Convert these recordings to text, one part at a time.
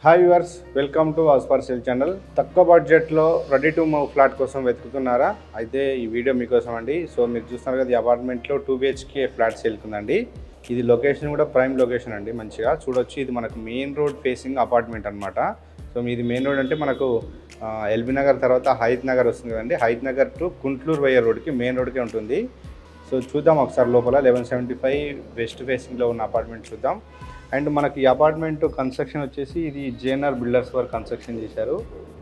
Hi viewers, welcome to house for sale channel. తక్కువ బడ్జెట్లో ready to move flat కోసం వెతుకుతున్నారా? అయితే ఈ వీడియో మీకోసం అండి. సో మీరు చూస్తున్నారు కదా, ఈ అపార్ట్మెంట్లో 2 BHK ఫ్లాట్ సేల్కుందండి. ఇది లొకేషన్ కూడా ప్రైమ్ లొకేషన్ అండి, మంచిగా చూడొచ్చు. ఇది మనకు మెయిన్ రోడ్ ఫేసింగ్ అపార్ట్మెంట్ అనమాట. సో ఇది మెయిన్ రోడ్ అంటే మనకు ఎల్బీ నగర్ తర్వాత హైత్ నగర్ వస్తుంది కదండి. హైత్ నగర్ టు కుంట్లూరు పోయే రోడ్కి మెయిన్ రోడ్కే ఉంటుంది. సో చూద్దాం ఒకసారి లోపల 1175 వెస్ట్ ఫేసింగ్లో ఉన్న అపార్ట్మెంట్ చూద్దాం. అండ్ మనకి ఈ అపార్ట్మెంట్ కన్స్ట్రక్షన్ వచ్చేసి ఇది జేఎన్ఆర్ బిల్డర్స్ వారు కన్స్ట్రక్షన్ చేశారు.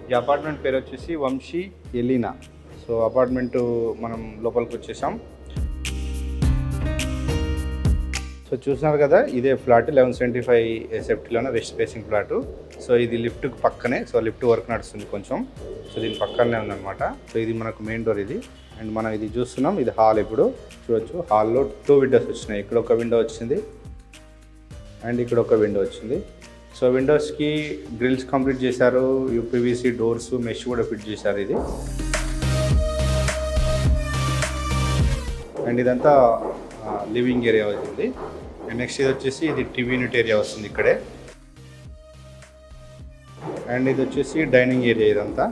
ఈ అపార్ట్మెంట్ పేరు వచ్చేసి వంశీ ఎలీనా. సో అపార్ట్మెంట్ మనం లోపలికి వచ్చేసాం. సో చూస్తున్నారు కదా, ఇదే ఫ్లాట్ 1175 సెఫ్టీలోనే వెస్ట్ ఫేసింగ్ ఫ్లాట్. సో ఇది లిఫ్ట్కి పక్కనే, సో లిఫ్ట్ వర్క్ నడుస్తుంది కొంచెం. సో దీని పక్కనే ఉందన్నమాట. సో ఇది మనకు మెయిన్ డోర్ ఇది. అండ్ మనం ఇది చూస్తున్నాం, ఇది హాల్. ఇప్పుడు చూడొచ్చు, హాల్లో 2 విండోస్ వచ్చినాయి. ఇక్కడ ఒక విండో వచ్చింది అండ్ ఇక్కడ ఒక విండో వచ్చింది. సో విండోస్కి గ్రిల్స్ కంప్లీట్ చేశారు, యూపీవీసీ డోర్స్ మెష్ కూడా ఫిట్ చేశారు ఇది. అండ్ ఇదంతా లివింగ్ ఏరియా అవుతుంది. అండ్ నెక్స్ట్ ఇది వచ్చేసి ఇది టీవీ యూనిట్ ఏరియా వస్తుంది ఇక్కడే. అండ్ ఇది వచ్చేసి డైనింగ్ ఏరియా ఇదంతా.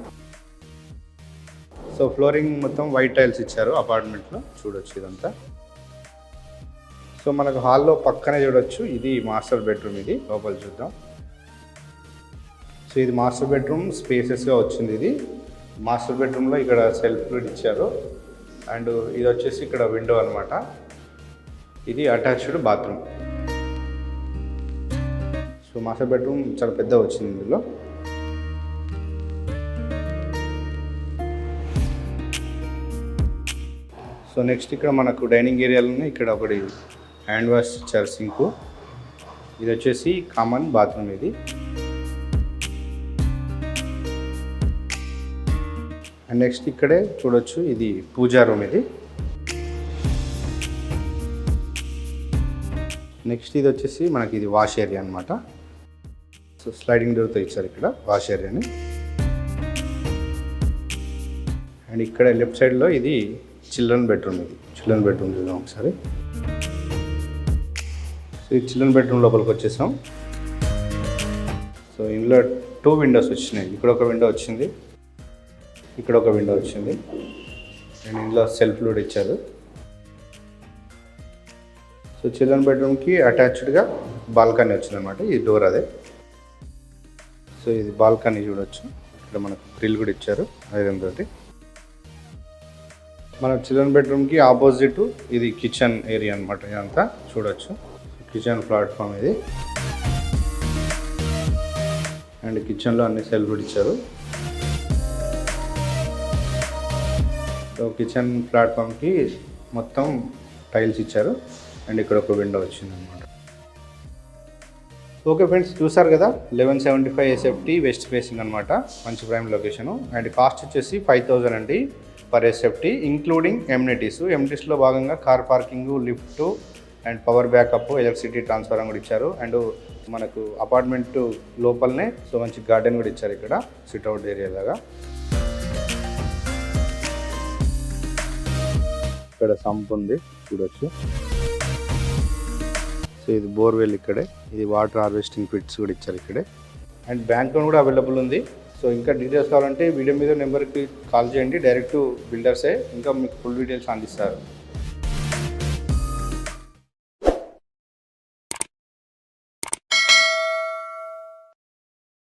సో ఫ్లోరింగ్ మొత్తం వైట్ టైల్స్ ఇచ్చారు అపార్ట్మెంట్లో, చూడొచ్చు ఇదంతా. సో మనకు హాల్లో పక్కనే చూడొచ్చు, ఇది మాస్టర్ బెడ్రూమ్. ఇది లోపల చూద్దాం. సో ఇది మాస్టర్ బెడ్రూమ్, స్పేసెస్గా వచ్చింది. ఇది మాస్టర్ బెడ్రూమ్లో ఇక్కడ సెల్ఫ్ ఇచ్చారు. అండ్ ఇది వచ్చేసి ఇక్కడ విండో అనమాట. ఇది attached bathroom. So master bedroom చాలా పెద్ద వచ్చింది ఇందులో. సో నెక్స్ట్ ఇక్కడ మనకు డైనింగ్ ఏరియాలోనే ఇక్కడ ఒకటి హ్యాండ్ వాష్ ఇచ్చారు, సింకు. ఇది వచ్చేసి కామన్ బాత్రూమ్ ఇది. అండ్ నెక్స్ట్ ఇక్కడే చూడొచ్చు, ఇది పూజా రూమ్ ఇది. నెక్స్ట్ ఇది వచ్చేసి మనకి ఇది వాష్ ఏరియా అనమాట. సో స్లైడింగ్ డోర్తో ఇచ్చారు ఇక్కడ వాష్ ఏరియాని. అండ్ ఇక్కడ లెఫ్ట్ సైడ్లో ఇది చిల్డ్రన్ బెడ్రూమ్. ఇది చిల్డ్రన్ బెడ్రూమ్ చూద్దాం ఒకసారి. సో ఈ చిల్డ్రన్ బెడ్రూమ్ లోపలికి వచ్చేసాం. సో ఇందులో 2 విండోస్ వచ్చినాయి. ఇక్కడ ఒక విండో వచ్చింది, ఇక్కడ ఒక విండో వచ్చింది. అండ్ ఇందులో సెల్ఫ్ లోడ్ ఇచ్చారు. సో చిల్డ్రన్ బెడ్రూమ్కి అటాచ్డ్గా బాల్కనీ వచ్చింది అనమాట. ఈ డోర్ అదే. సో ఇది బాల్కనీ చూడొచ్చు. ఇక్కడ మనకు గ్రిల్ కూడా ఇచ్చారు ఐరన్ తోటి. మన చిల్డ్రన్ బెడ్రూమ్కి ఆపోజిట్ ఇది కిచెన్ ఏరియా అనమాట. ఇదంతా చూడొచ్చు, కిచెన్ ప్లాట్ఫామ్ ఇది. అండ్ కిచెన్లో అన్ని సెల్ఫ్ ఇచ్చారు. సో కిచెన్ ప్లాట్ఫామ్కి మొత్తం టైల్స్ ఇచ్చారు. అండ్ ఇక్కడ ఒక విండో వచ్చింది అనమాట. ఓకే ఫ్రెండ్స్, చూసారు కదా, 1175 ఎస్ఎఫ్టీ వెస్ట్ ఫేసింగ్ అనమాట. మంచి ప్రైమ్ లొకేషను. అండ్ కాస్ట్ వచ్చేసి 5000 అండి పర్ ఎస్ఎఫ్టీ, ఇంక్లూడింగ్ ఎమ్యూనిటీస్. ఎమ్యూనిటీస్లో భాగంగా car parking, lift and power backup, electricity transfer కూడా ఇచ్చారు. అండ్ మనకు అపార్ట్మెంట్ లోపలనే సో మంచి గార్డెన్ కూడా ఇచ్చారు ఇక్కడ, సిట్అవుట్ ఏరియా లాగా. ఇక్కడ సంప్ ఉంది చూడొచ్చు. సో ఇది బోర్వెల్ ఇక్కడే. ఇది వాటర్ హార్వెస్టింగ్ పిట్స్ కూడా ఇచ్చారు ఇక్కడే. అండ్ బ్యాంక్ లోన్ కూడా అవైలబుల్ ఉంది. సో ఇంకా డీటెయిల్స్ కావాలంటే వీడియో మీద నెంబర్కి కాల్ చేయండి. డైరెక్ట్ బిల్డర్సే ఇంకా మీకు ఫుల్ డీటెయిల్స్ అందిస్తారు.